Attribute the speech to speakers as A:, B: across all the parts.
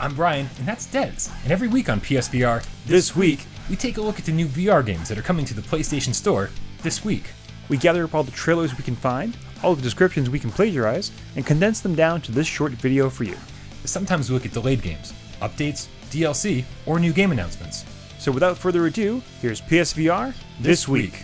A: I'm Brian, and that's Dez. And every week on PSVR, This Week, we take a look at the new VR games that are coming to the PlayStation Store this week.
B: We gather up all the trailers we can find, all the descriptions we can plagiarize, and condense them down to this short video for you.
A: Sometimes we look at delayed games, updates, DLC, or new game announcements.
B: So without further ado, here's PSVR This Week.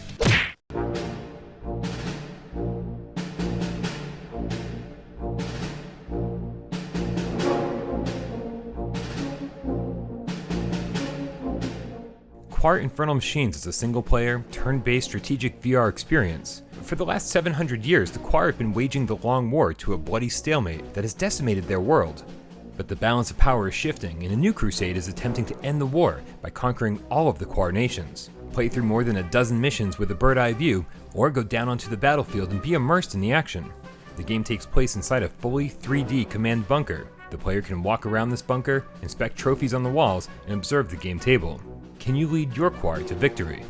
A: QUAR Infernal Machines is a single-player, turn-based strategic VR experience. For the last 700 years, the QUAR have been waging the long war to a bloody stalemate that has decimated their world. But the balance of power is shifting, and a new crusade is attempting to end the war by conquering all of the QUAR nations. Play through more than a dozen missions with a bird's-eye view, or go down onto the battlefield and be immersed in the action. The game takes place inside a fully 3D command bunker. The player can walk around this bunker, inspect trophies on the walls, and observe the game table. Can you lead your QUAR to victory?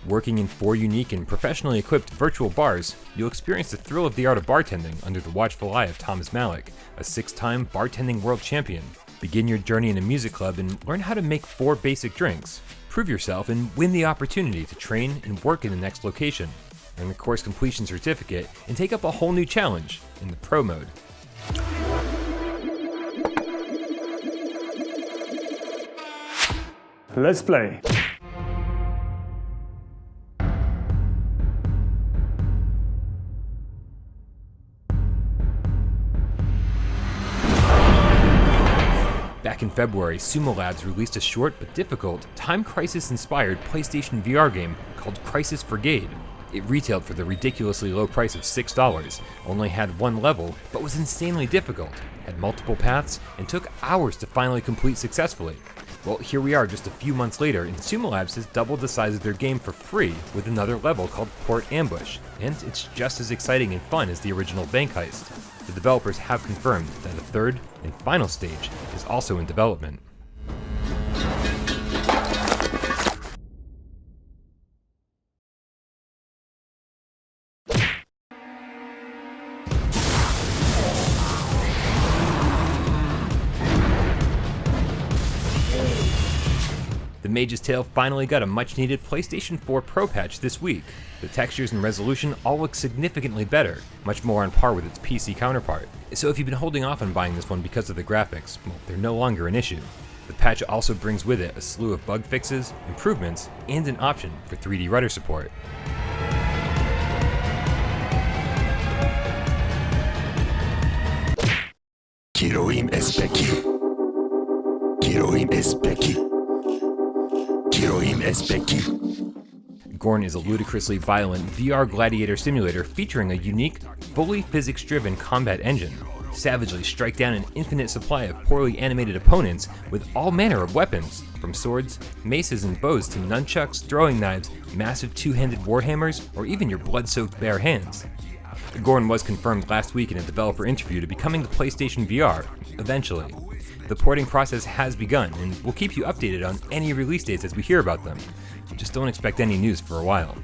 A: Working in 4 unique and professionally equipped virtual bars, you'll experience the thrill of the art of bartending under the watchful eye of Thomas Malik, a 6-time bartending world champion. Begin your journey in a music club and learn how to make 4 basic drinks. Prove yourself and win the opportunity to train and work in the next location. Earn the course completion certificate and take up a whole new challenge in the pro mode.
B: Let's play.
A: Back in February, SUMALAB released a short but difficult, Time Crisis-inspired PlayStation VR game called Crisis VRIGADE. It retailed for the ridiculously low price of $6, only had 1 level, but was insanely difficult, had multiple paths, and took hours to finally complete successfully. Well, here we are just a few months later, and SUMALAB has doubled the size of their game for free with another level called Port Ambush, and it's just as exciting and fun as the original bank heist. The developers have confirmed that a 3rd and final stage is also in development. The MAGE'S Tale finally got a much-needed PlayStation 4 Pro patch this week. The textures and resolution all look significantly better, much more on par with its PC counterpart. So if you've been holding off on buying this one because of the graphics, well, they're no longer an issue. The patch also brings with it a slew of bug fixes, improvements, and an option for 3D rudder support.
C: Kiroim Espeki. Kiroim Espeki. Kiroim Espeki.
A: GORN is a ludicrously violent VR gladiator simulator featuring a unique, fully physics-driven combat engine. Savagely strike down an infinite supply of poorly animated opponents with all manner of weapons, from swords, maces and bows to nunchucks, throwing knives, massive 2-handed warhammers, or even your blood-soaked bare hands. GORN was confirmed last week in a developer interview to be coming to PlayStation VR, eventually. The porting process has begun, and we'll keep you updated on any release dates as we hear about them. Just don't expect any news for a while.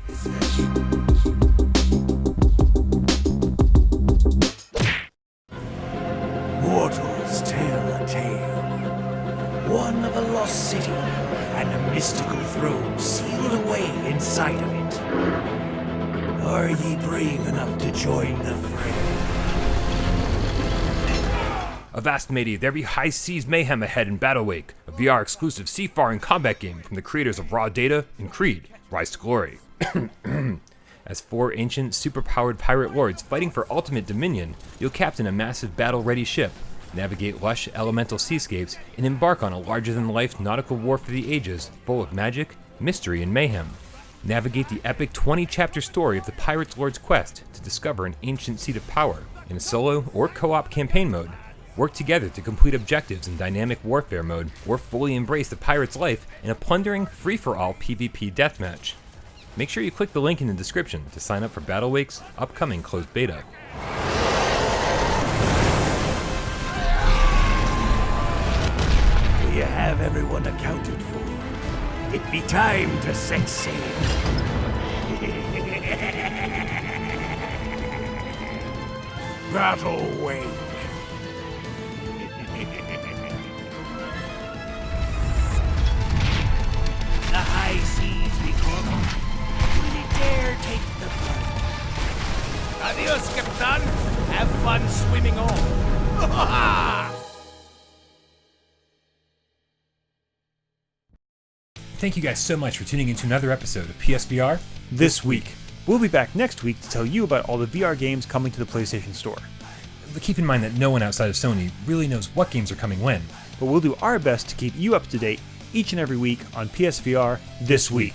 C: Mortals tell a tale. One of a lost city and a mystical throne sealed away inside of it. Are ye brave enough to join the fray?
A: Avast matey, there be high seas mayhem ahead in Battlewake, a VR exclusive seafaring combat game from the creators of Raw Data and Creed, Rise to Glory. As 4 ancient, superpowered pirate lords fighting for ultimate dominion, you'll captain a massive battle-ready ship. Navigate lush, elemental seascapes and embark on a larger-than-life nautical war for the ages full of magic, mystery, and mayhem. Navigate the epic 20-chapter story of the Pirate's Lord's quest to discover an ancient seat of power in a solo or co-op campaign mode. Work together to complete objectives in dynamic warfare mode, or fully embrace the pirate's life in a plundering, free-for-all PvP deathmatch. Make sure you click the link in the description to sign up for Battlewake's upcoming closed beta.
C: You have everyone accounted for. It be time to set sail. Battlewake. The high seas be calling. Will you dare take the fight? Adios, Captain. Have fun swimming on.
A: Thank you guys so much for tuning into another episode of PSVR
B: This week. We'll be back next week to tell you about all the VR games coming to the PlayStation Store.
A: But keep in mind that no one outside of Sony really knows what games are coming when.
B: But we'll do our best to keep you up to date each and every week on PSVR This Week.